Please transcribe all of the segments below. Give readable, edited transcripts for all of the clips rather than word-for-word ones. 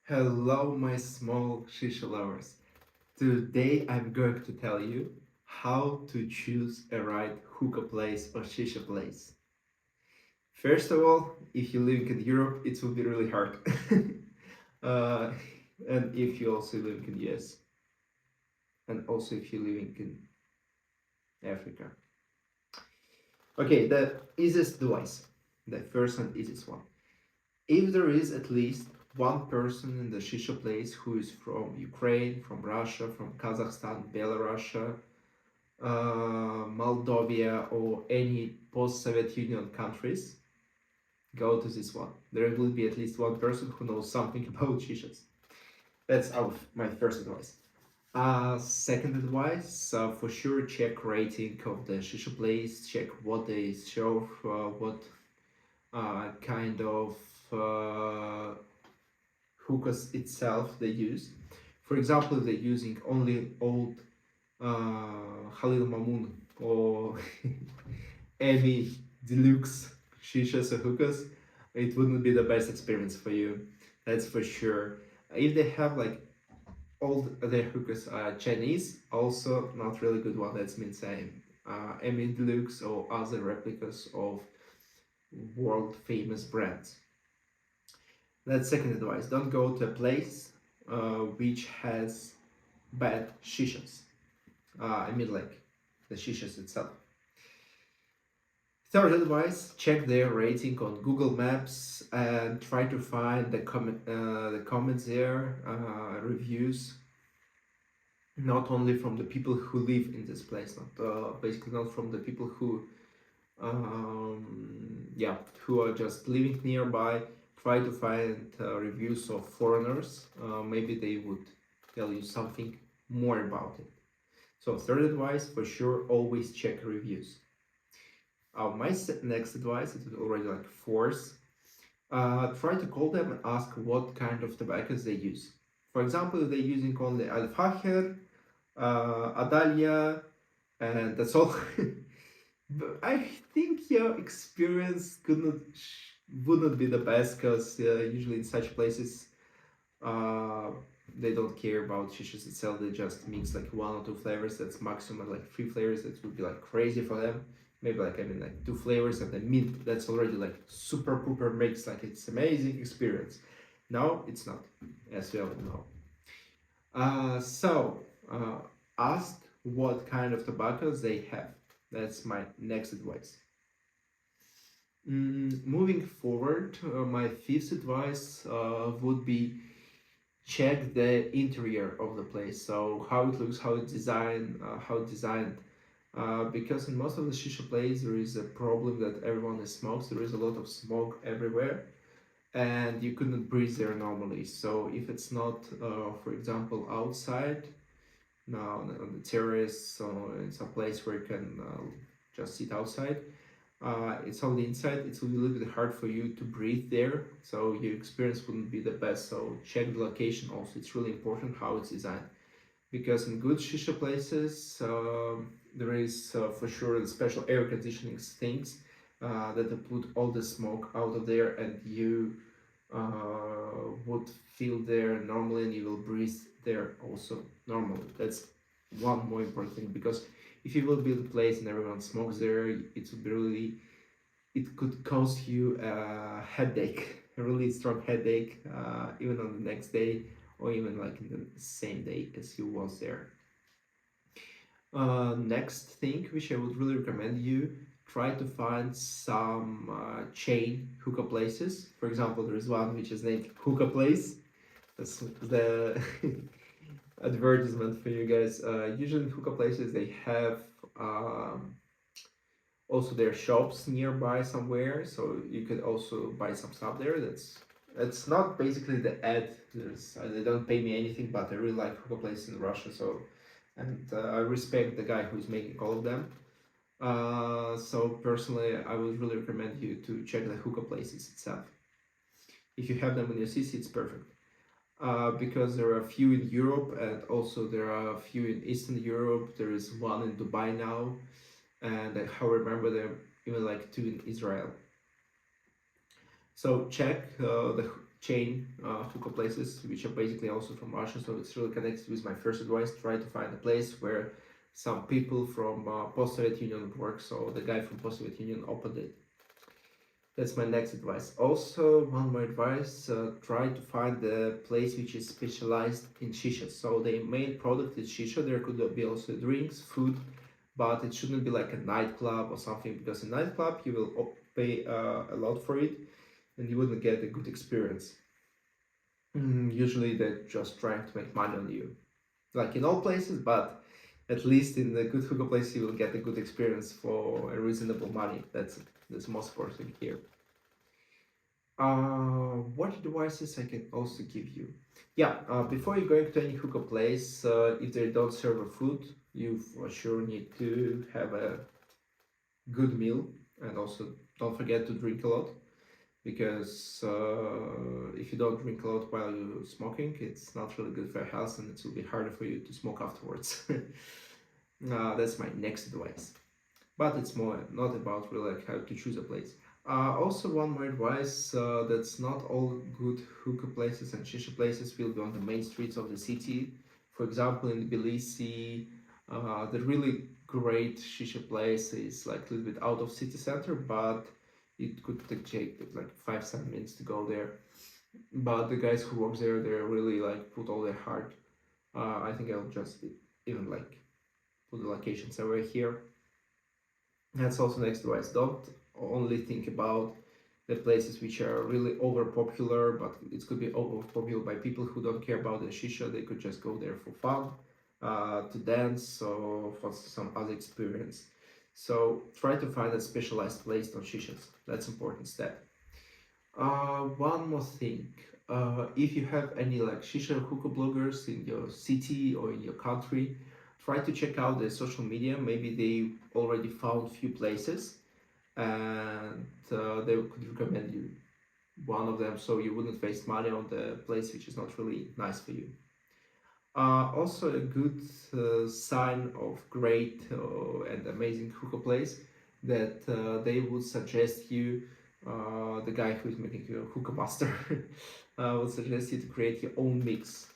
Hello, my small shisha lovers. Today I'm going to tell you how to choose a right hookah place or shisha place. First of all, if you're living in Europe, it will be really hard. uh, and if you also live in US, and also if you're living in Africa. Okay, the easiest device, the first and easiest one. If there is at least one person in the shisha place who is from Ukraine, from Russia, from Kazakhstan, Belarus, Moldova, or any post-Soviet Union countries, go to this one. There will be at least one person who knows something about shishas. That's my first advice. Second advice, for sure check rating of the shisha place, check what they serve, what kind of hookahs itself they use. For example, if they're using only old Halil Mamun or Emmy Deluxe shishas or hookahs, it wouldn't be the best experience for you. That's for sure. If they have like all their hookahs are Chinese, also not really good one. That's means saying Emmy Deluxe or other replicas of world famous brands. That's second advice. Don't go to a place which has bad shishas. I mean, like the shishas itself. Third advice: check their rating on Google Maps and try to find the comments there, reviews. Not only from the people who live in this place, not basically not from the people who are just living nearby. Try to find reviews of foreigners. Maybe they would tell you something more about it. So third advice, for sure, always check reviews. My next advice is already like fourth. Try to call them and ask what kind of tobaccos they use. For example, if they're using only Al-Fakir, Adalia, and that's all. But I think your experience wouldn't be the best because usually in such places uh, they don't care about shishas itself. They just mix like one or two flavors. That's maximum like three flavors. That would be like crazy for them. Maybe like two flavors and then mint. That's already like super pooper mix. Like it's amazing experience. No, it's not, as we all know. So ask what kind of tobaccos they have. That's my next advice. Moving forward, my fifth advice would be check the interior of the place. So how it looks, how it's designed. Because in most of the shisha places there is a problem that everyone smokes. There is a lot of smoke everywhere, and you couldn't breathe there normally. So if it's not, for example, outside, now on the terrace or in some place where you can just sit outside, it's on the inside, it will be a little bit hard for you to breathe there, so your experience wouldn't be the best. So check the location also, it's really important how it's designed, because in good shisha places there is for sure the special air conditioning things that put all the smoke out of there, and you would feel there normally and you will breathe there also normally. That's one more important thing, because if you will be the place and everyone smokes there, it would be really, it could cause you a headache, a really strong headache, even on the next day or even like in the same day as you was there. Next thing which I would really recommend you, try to find some chain hookah places. For example, there is one which is named Hookah Place. That's the advertisement for you guys. Usually in hookah places they have also their shops nearby somewhere, so you could also buy some stuff there. That's not basically the ad. They don't pay me anything, but I really like hookah places in Russia, so and I respect the guy who's making all of them. So personally, I would really recommend you to check the hookah places itself. If you have them in your city, it's perfect. Because there are a few in Europe and also there are a few in Eastern Europe. There is one in Dubai now, and I remember there even like two in Israel. So check chain hookah places, which are basically also from Russia. So it's really connected with my first advice. Try to find a place where some people from post-Soviet Union work. So the guy from post-Soviet Union opened it. That's my next advice. Also, one more advice: try to find a place which is specialized in shisha. So the main product is shisha. There could be also drinks, food, but it shouldn't be like a nightclub or something, because in nightclub you will pay a lot for it and you wouldn't get a good experience. Usually they're just trying to make money on you, like in all places, but at least in the good hookah place you will get a good experience for a reasonable money. That's the most important thing here. What devices I can also give you? Yeah, before you go to any hookah place, if they don't serve a food, you for sure need to have a good meal, and also don't forget to drink a lot, because if you don't drink a lot while you're smoking, it's not really good for your health, and it will be harder for you to smoke afterwards. That's my next advice, but it's more not about really like how to choose a place. Also, one more advice: that's not all good hookah places and shisha places will be on the main streets of the city. For example, in Tbilisi, the really great shisha place is like a little bit out of city center, but it could take like 5-7 minutes to go there. But the guys who work there, they really like put all their heart. I think I'll just even like put the locations over here. That's also next advice. Don't only think about the places which are really over popular, but it could be over popular by people who don't care about the shisha. They could just go there for fun, to dance, or for some other experience. So try to find a specialized place on shishas. That's important step. One more thing. If you have any like shisha hookah bloggers in your city or in your country, try to check out their social media. Maybe they already found few places, and they could recommend you one of them, so you wouldn't waste money on the place which is not really nice for you. Also, a good sign of great and amazing hookah place, that they would suggest you, the guy who is making you a hookah master would suggest you to create your own mix,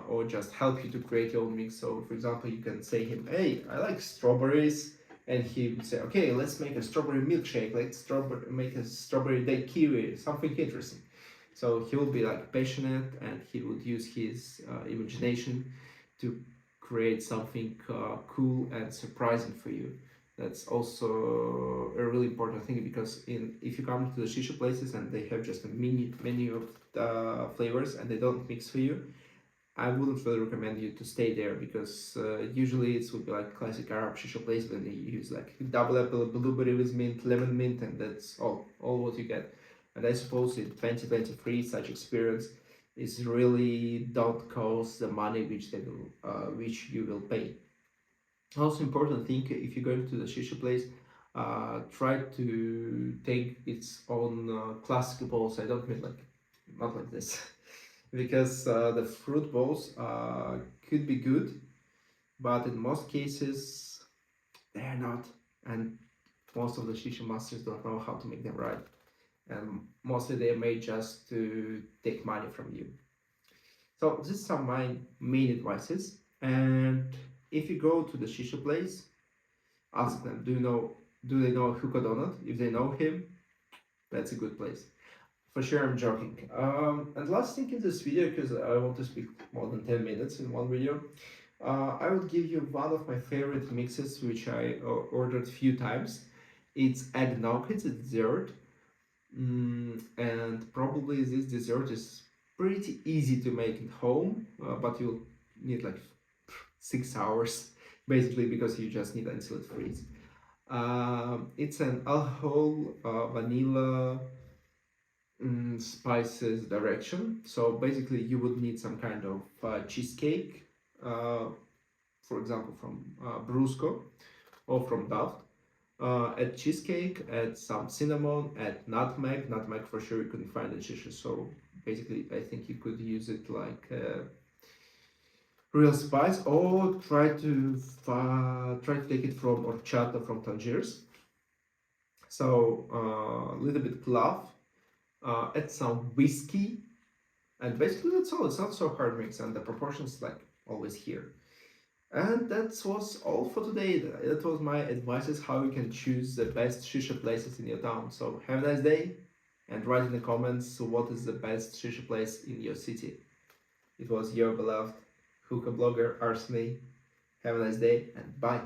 or just help you to create your own mix. So, for example, you can say him, "Hey, I like strawberries," and he would say, "Okay, let's make a strawberry milkshake. Let's make a strawberry daiquiri, something interesting." So he will be like passionate, and he would use his imagination to create something cool and surprising for you. That's also a really important thing, because if you come to the shisha places and they have just a mini menu of flavors and they don't mix for you, I wouldn't really recommend you to stay there, because usually it would be like classic Arab shisha place when they use like double apple, blueberry with mint, lemon mint, and that's all what you get. And I suppose in 2023, such experience is really don't cost the money which you will pay. Also important thing, if you're going to the shisha place, try to take its own classic bowls. I don't mean like not like this, because the fruit bowls could be good, but in most cases they're not, and most of the shisha masters don't know how to make them right, and mostly they're made just to take money from you. So these are my main advices. And if you go to the shisha place, ask them, do they know Hookah Donut? If they know him, that's a good place. For sure, I'm joking. And last thing in this video, because I want to speak more than 10 minutes in one video, I will give you one of my favorite mixes, which I ordered few times. It's eggnog, it's a dessert. And probably this dessert is pretty easy to make at home, but you'll need like 6 hours basically, because you just need until it freezes. It's an alcohol, vanilla, spices direction. So basically you would need some kind of cheesecake, for example from Brusco or from Daft. Add cheesecake, add some cinnamon, add nutmeg. Nutmeg for sure you couldn't find in shisha, so basically I think you could use it like real spice, or try to take it from horchata from Tangiers. So a little bit clove, add some whiskey, and basically that's all. It's not so hard mix, and the proportions like always here. And that was all for today. That was my advices how you can choose the best shisha places in your town. So have a nice day, and write in the comments what is the best shisha place in your city. It was your beloved hookah blogger Arsene. Have a nice day and bye.